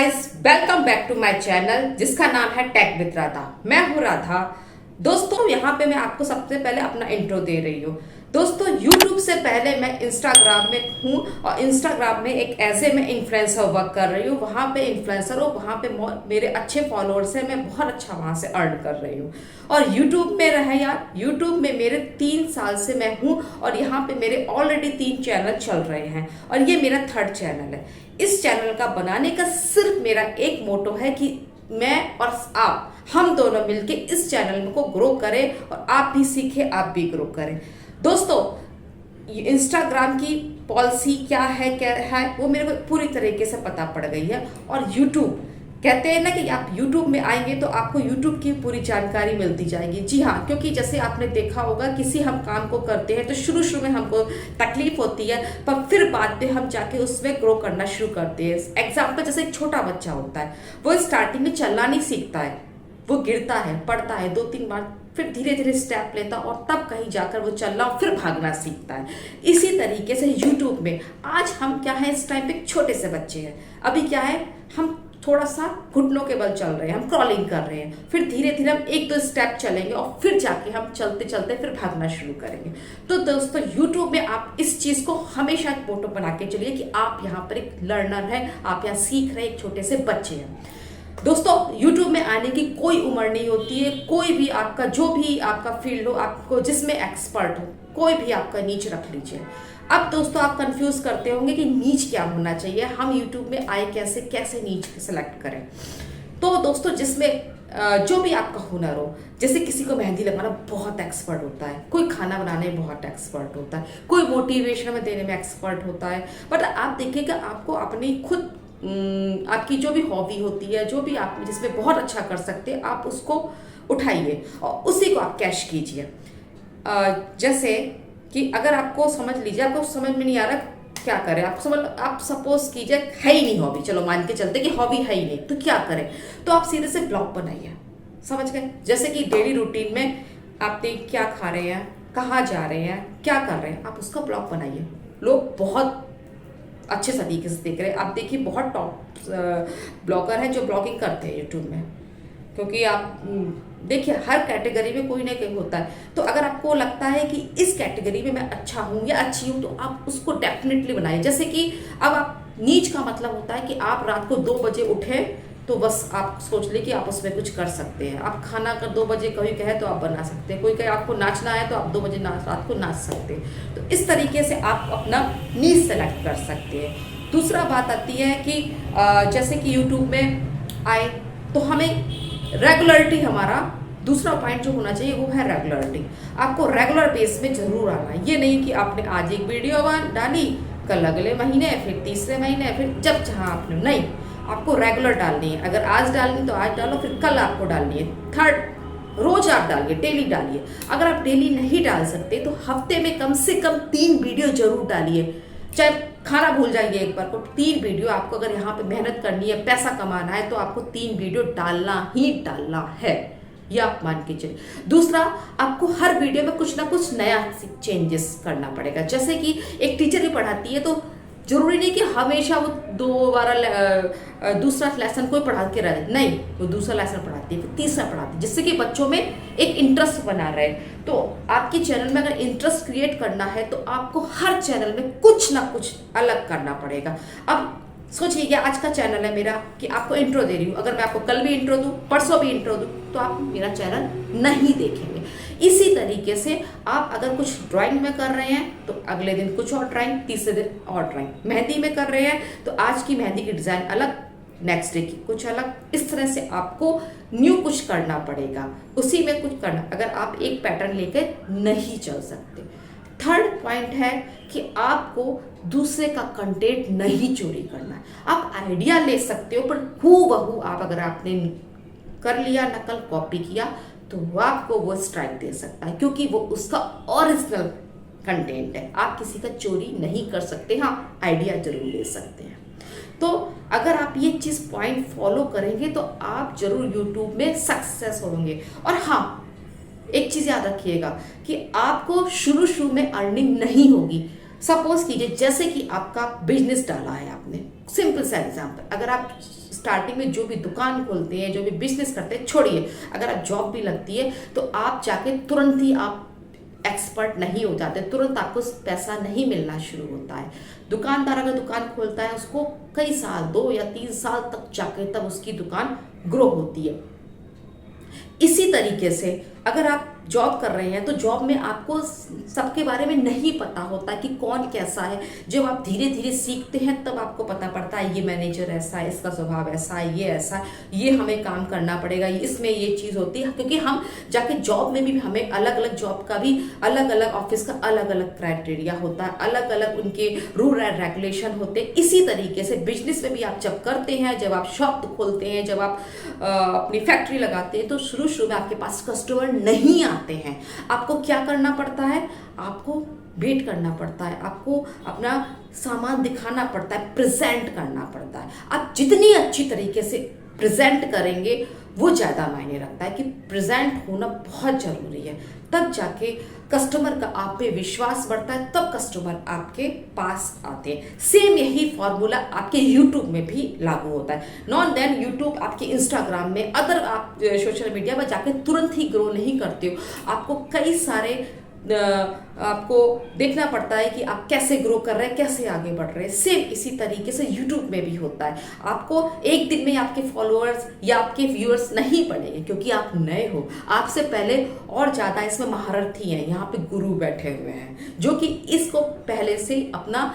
Guys, welcome back to my channel जिसका नाम है टेक विद राधा। मैं हूँ राधा। दोस्तों, यहाँ पे मैं आपको सबसे पहले अपना इंट्रो दे रही हूँ। दोस्तों, YouTube से पहले मैं इंस्टाग्राम में हूँ और इंस्टाग्राम में एक ऐसे मैं इन्फ्लुएंसर वर्क कर रही हूँ। वहाँ पे इन्फ्लुएंसर हो, वहाँ पे मेरे अच्छे फॉलोअर्स हैं, मैं बहुत अच्छा वहाँ से अर्न कर रही हूँ। और YouTube में रहे यार, YouTube में मेरे 3 साल से मैं हूँ और यहाँ पे मेरे ऑलरेडी 3 चैनल चल रहे हैं और ये मेरा 3rd चैनल है। इस चैनल का बनाने का सिर्फ मेरा एक मोटो है कि मैं और आप, हम दोनों मिलके इस चैनल को ग्रो करें और आप भी सीखें, आप भी ग्रो करें। दोस्तों, इंस्टाग्राम की पॉलिसी क्या है वो मेरे को पूरी तरीके से पता पड़ गई है। और यूट्यूब कहते हैं ना कि आप यूट्यूब में आएंगे तो आपको यूट्यूब की पूरी जानकारी मिलती जाएगी। जी हाँ, क्योंकि जैसे आपने देखा होगा, किसी हम काम को करते हैं तो शुरू में हमको तकलीफ होती है, पर फिर बाद में हम जाके उसमें ग्रो करना शुरू करते हैं। एग्जाम्पल, जैसे एक छोटा बच्चा होता है, वो स्टार्टिंग में चलना नहीं सीखता है, वो गिरता है, पड़ता है 2-3 बार, फिर धीरे धीरे स्टेप लेता और तब कहीं जाकर वो चलना और फिर भागना सीखता है। इसी तरीके से यूट्यूब में आज हम क्या है, इस टाइम पे छोटे से बच्चे हैं। अभी क्या है, हम थोड़ा सा घुटनों के बल चल रहे हैं, हम क्रॉलिंग कर रहे हैं, फिर धीरे धीरे हम 1-2 स्टेप चलेंगे और फिर जाके हम चलते चलते फिर भागना शुरू करेंगे। तो दोस्तों, यूट्यूब में आप इस चीज को हमेशा एक मोटो बना के चलिए कि आप यहाँ पर एक लर्नर है, आप यहाँ सीख रहे एक छोटे से बच्चे हैं। दोस्तों, YouTube में आने की कोई उम्र नहीं होती है। कोई भी आपका, जो भी आपका फील्ड हो, आपको जिसमें एक्सपर्ट हो, कोई भी आपका नीच रख लीजिए। अब दोस्तों, आप कंफ्यूज करते होंगे कि नीच क्या होना चाहिए, हम YouTube में आए कैसे नीच सेलेक्ट करें। तो दोस्तों, जिसमें जो भी आपका हुनर हो, जैसे किसी को मेहंदी लगाना बहुत एक्सपर्ट होता है, कोई खाना बनाने में बहुत एक्सपर्ट होता है, कोई मोटिवेशन में देने में एक्सपर्ट होता है। बट आप देखिएगा, आपको अपनी खुद आपकी जो भी हॉबी होती है, जो भी आप जिसमें बहुत अच्छा कर सकते हैं, आप उसको उठाइए और उसी को आप कैश कीजिए। जैसे कि अगर आपको समझ लीजिए, आपको समझ में नहीं आ रहा क्या करें, आप सपोज कीजिए है ही नहीं हॉबी, चलो मान के चलते कि हॉबी है ही नहीं, तो क्या करें, तो आप सीधे से ब्लॉग बनाइए। समझ गए? जैसे कि डेली रूटीन में आपने क्या खा रहे हैं, कहाँ जा रहे हैं, क्या कर रहे हैं, आप उसका ब्लॉग बनाइए। लोग बहुत अच्छे तरीके से देख रहे हैं। आप देखिए, बहुत टॉप ब्लॉगर हैं जो ब्लॉगिंग करते हैं यूट्यूब में, क्योंकि आप देखिए हर कैटेगरी में कोई ना कोई होता है। तो अगर आपको लगता है कि इस कैटेगरी में मैं अच्छा हूँ या अच्छी हूँ, तो आप उसको डेफिनेटली बनाइए। जैसे कि अब आप नीच का मतलब होता है कि आप रात को 2 बजे उठे तो बस आप सोच ले कि आप उसमें कुछ कर सकते हैं। आप खाना अगर 2 बजे कोई कहे तो आप बना सकते हैं, कोई कहे आपको नाचना है तो आप 2 बजे रात को नाच सकते हैं। तो इस तरीके से आप अपना नीच सेलेक्ट कर सकते हैं। दूसरा बात आती है कि जैसे कि यूट्यूब में आए तो हमें रेगुलरिटी, हमारा दूसरा पॉइंट जो होना चाहिए वो है रेगुलरिटी। आपको रेगुलर बेस में जरूर आना है। ये नहीं कि आपने आज एक वीडियो डाली, कल अगले महीने, फिर तीसरे महीने, फिर जब जहाँ आपने, नहीं, आपको रेगुलर डालनी है। अगर आज डालनी तो आज डालो, फिर कल आपको डालनी है, 3rd रोज आप डालिए, डेली डालिए। अगर आप डेली नहीं डाल सकते तो हफ्ते में कम से कम 3 वीडियो जरूर डालिए। चाहे खाना भूल जाइए एक बार को, 3 वीडियो आपको, अगर यहाँ पे मेहनत करनी है, पैसा कमाना है, तो आपको 3 वीडियो डालना ही डालना है, ये आप मान के चलिए। दूसरा, आपको हर वीडियो में कुछ ना कुछ नया चेंजेस करना पड़ेगा। जैसे कि एक टीचर भी पढ़ाती है तो जरूरी नहीं कि हमेशा वो दूसरा लेसन कोई पढ़ा के रहे, नहीं, वो दूसरा लेसन पढ़ाती है, फिर तीसरा पढ़ाती है, जिससे कि बच्चों में एक इंटरेस्ट बना रहे। तो आपके चैनल में अगर इंटरेस्ट क्रिएट करना है तो आपको हर चैनल में कुछ ना कुछ अलग करना पड़ेगा। अब सोचिए कि आज का चैनल है मेरा, कि आपको इंट्रो दे रही हूँ, अगर मैं आपको कल भी इंट्रो दूँ, परसों भी इंट्रो दूँ, तो आप मेरा चैनल नहीं देखेंगे। इसी तरीके से आप अगर कुछ ड्राइंग में कर रहे हैं तो अगले दिन कुछ और ड्राइंग, तीसरे दिन और ड्राइंग, मेहंदी में कर रहे हैं तो आज की मेहंदी की डिजाइन अलग, नेक्स्ट डे की कुछ अलग। इस तरह से आपको न्यू कुछ करना पड़ेगा, उसी में कुछ करना, अगर आप एक पैटर्न लेकर नहीं चल सकते। 3rd पॉइंट है कि आपको दूसरे का कंटेंट नहीं चोरी करना है। आप आइडिया ले सकते हो, पर हूबहू आप, अगर आपने कर लिया, नकल कॉपी किया, तो वो आपको वो स्ट्राइक दे सकता है, क्योंकि वो उसका ओरिजिनल कंटेंट है। आप किसी का चोरी नहीं कर सकते, हाँ आइडिया जरूर ले सकते हैं। तो अगर आप ये चीज पॉइंट फॉलो करेंगे तो आप जरूर यूट्यूब में सक्सेस होंगे। और हाँ, एक चीज याद रखिएगा कि आपको शुरू में अर्निंग नहीं होगी। सपोज कीजिए, जैसे कि आपका बिजनेस डाला है आपने, सिंपल सा एग्जांपल, अगर आप स्टार्टिंग में जो भी दुकान खोलते हैं, जो भी बिजनेस करते हैं, छोड़िए, अगर आप जॉब भी लगती है तो आप जाके तुरंत ही आप एक्सपर्ट नहीं हो जाते, तुरंत आपको पैसा नहीं मिलना शुरू होता है। दुकानदार अगर दुकान खोलता है उसको कई साल, 2 या 3 साल तक जाके तब उसकी दुकान ग्रो होती है। इसी तरीके से अगर आप जॉब कर रहे हैं तो जॉब में आपको सबके बारे में नहीं पता होता कि कौन कैसा है। जब आप धीरे धीरे सीखते हैं तब आपको पता पड़ता है ये मैनेजर ऐसा है, इसका स्वभाव ऐसा है, ये ऐसा है, ये हमें काम करना पड़ेगा, इसमें ये चीज़ होती है। क्योंकि हम जाके जॉब में भी हमें अलग अलग जॉब का भी अलग अलग ऑफिस का अलग अलग क्राइटेरिया होता है, अलग अलग उनके रूल एंड रेगुलेशन होते हैं। इसी तरीके से बिजनेस में भी आप जब करते हैं, जब आप शॉप खोलते हैं, जब आप अपनी फैक्ट्री लगाते हैं तो शुरू में आपके पास कस्टमर नहीं आते हैं। आपको क्या करना पड़ता है? आपको वेट करना पड़ता है, आपको अपना सामान दिखाना पड़ता है, प्रेजेंट करना पड़ता है। आप जितनी अच्छी तरीके से प्रेजेंट करेंगे वो ज़्यादा मायने रखता है कि प्रेजेंट होना बहुत ज़रूरी है। तब जाके कस्टमर का आप पे विश्वास बढ़ता है, तब कस्टमर आपके पास आते हैं। सेम यही फॉर्मूला आपके यूट्यूब में भी लागू होता है। नॉन देन यूट्यूब आपके इंस्टाग्राम में, अदर आप सोशल मीडिया पर जाके तुरंत ही ग्रो नहीं करते हो। आपको कई सारे आपको देखना पड़ता है कि आप कैसे ग्रो कर रहे हैं, कैसे आगे बढ़ रहे हैं। सेम इसी तरीके से यूट्यूब में भी होता है। आपको एक दिन में आपके फॉलोअर्स या आपके व्यूअर्स नहीं बढ़ेंगे क्योंकि आप नए हो। आपसे पहले और ज़्यादा इसमें महारथी हैं, यहाँ पे गुरु बैठे हुए हैं जो कि इसको पहले से अपना,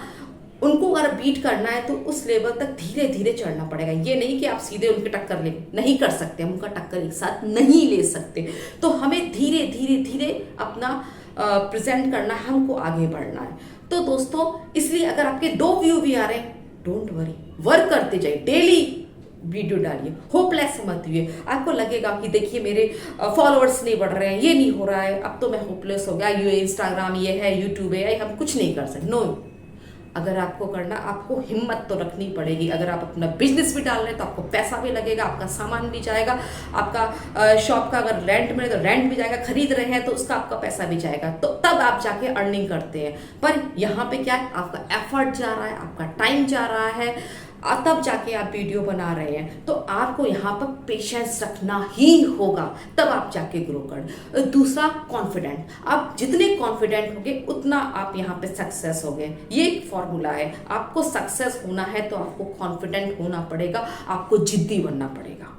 उनको अगर बीट करना है तो उस लेवल तक धीरे धीरे चढ़ना पड़ेगा। ये नहीं कि आप सीधे उनके टक्कर ले, नहीं कर सकते, हम उनका टक्कर एक साथ नहीं ले सकते। तो हमें धीरे धीरे धीरे अपना प्रेजेंट करना है, हमको आगे बढ़ना है। तो दोस्तों इसलिए अगर आपके 2 व्यू भी आ रहे हैं, डोंट वरी, वर्क करते जाइए, डेली वीडियो डालिए, होपलेस मत हुए। आपको लगेगा कि देखिए मेरे फॉलोअर्स नहीं बढ़ रहे हैं, ये नहीं हो रहा है, अब तो मैं होपलेस हो गया, ये इंस्टाग्राम ये है, यूट्यूब है, हम कुछ नहीं कर सकते। नो, अगर आपको करना, आपको हिम्मत तो रखनी पड़ेगी। अगर आप अपना बिजनेस भी डाल रहे हैं तो आपको पैसा भी लगेगा, आपका सामान भी जाएगा, आपका शॉप का अगर रेंट में तो रेंट भी जाएगा, खरीद रहे हैं तो उसका आपका पैसा भी जाएगा, तो तब आप जाके अर्निंग करते हैं। पर यहाँ पे क्या है, आपका एफर्ट जा रहा है, आपका टाइम जा रहा है, तब जाके आप वीडियो बना रहे हैं। तो आपको यहाँ पर पेशेंस रखना ही होगा, तब आप जाके ग्रो कर। दूसरा, कॉन्फिडेंट। आप जितने कॉन्फिडेंट होंगे उतना आप यहाँ पे सक्सेस होगे। ये एक फॉर्मूला है। आपको सक्सेस होना है तो आपको कॉन्फिडेंट होना पड़ेगा, आपको जिद्दी बनना पड़ेगा।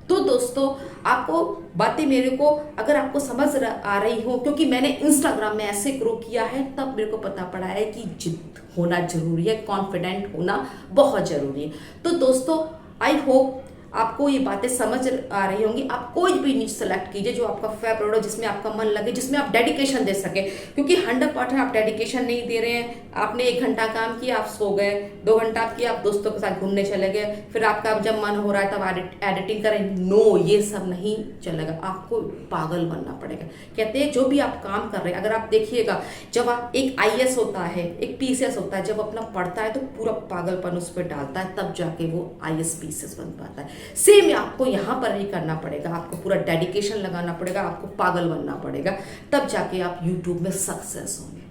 तो दोस्तों आपको बातें मेरे को अगर आपको समझ आ रही हो, क्योंकि मैंने इंस्टाग्राम में ऐसे ग्रो किया है, तब मेरे को पता पड़ा है कि जिद होना जरूरी है, कॉन्फिडेंट होना बहुत जरूरी है। तो दोस्तों आई होप आपको ये बातें समझ आ रही होंगी। आप कोई भी निche सेलेक्ट कीजिए जो आपका फेवरेट हो, जिसमें आपका मन लगे, जिसमें आप डेडिकेशन दे सके। क्योंकि 100% आप डेडिकेशन नहीं दे रहे हैं, आपने 1 घंटा काम किया, आप सो गए, 2 घंटा आप किया, आप दोस्तों के साथ घूमने चले गए, फिर आपका जब मन हो रहा है तब एडिटिंग करें। नो, ये सब नहीं चलेगा, आपको पागल बनना पड़ेगा। कहते हैं जो भी आप काम कर रहे हैं, अगर आप देखिएगा, जब आप एक IAS होता है, एक PCS होता है, जब अपना पढ़ता है तो पूरा पागलपन उस पर डालता है, तब जाके वो IAS PCS बन पाता है। सेम आपको यहाँ पर भी करना पड़ेगा, आपको पूरा डेडिकेशन लगाना पड़ेगा, आपको पागल बनना पड़ेगा, तब जाके आप यूट्यूब में सक्सेस होंगे।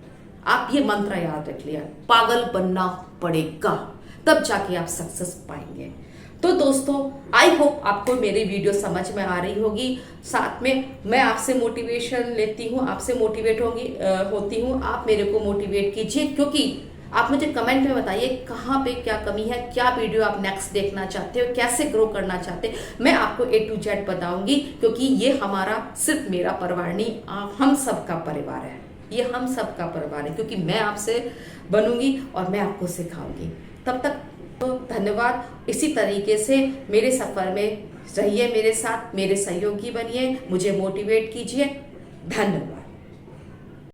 आप ये मंत्र याद रख लिया, पागल बनना पड़ेगा, तब जाके आप सक्सेस पाएंगे। तो दोस्तों आई होप आपको मेरी वीडियो समझ में आ रही होगी। साथ में मैं आपसे मोटिवेशन लेती हूँ, आपसे मोटिवेट होती हूँ, आप मेरे को मोटिवेट कीजिए। क्योंकि आप मुझे कमेंट में बताइए कहाँ पे क्या कमी है, क्या वीडियो आप नेक्स्ट देखना चाहते हो, कैसे ग्रो करना चाहते हैं, मैं आपको A to Z बताऊंगी। क्योंकि ये हमारा सिर्फ मेरा परिवार नहीं, हम सबका परिवार है, ये हम सबका परिवार है। क्योंकि मैं आपसे बनूंगी और मैं आपको सिखाऊंगी। तब तक तो धन्यवाद। इसी तरीके से मेरे सफर में रहिए मेरे साथ, मेरे सहयोगी बनिए, मुझे मोटिवेट कीजिए। धन्यवाद।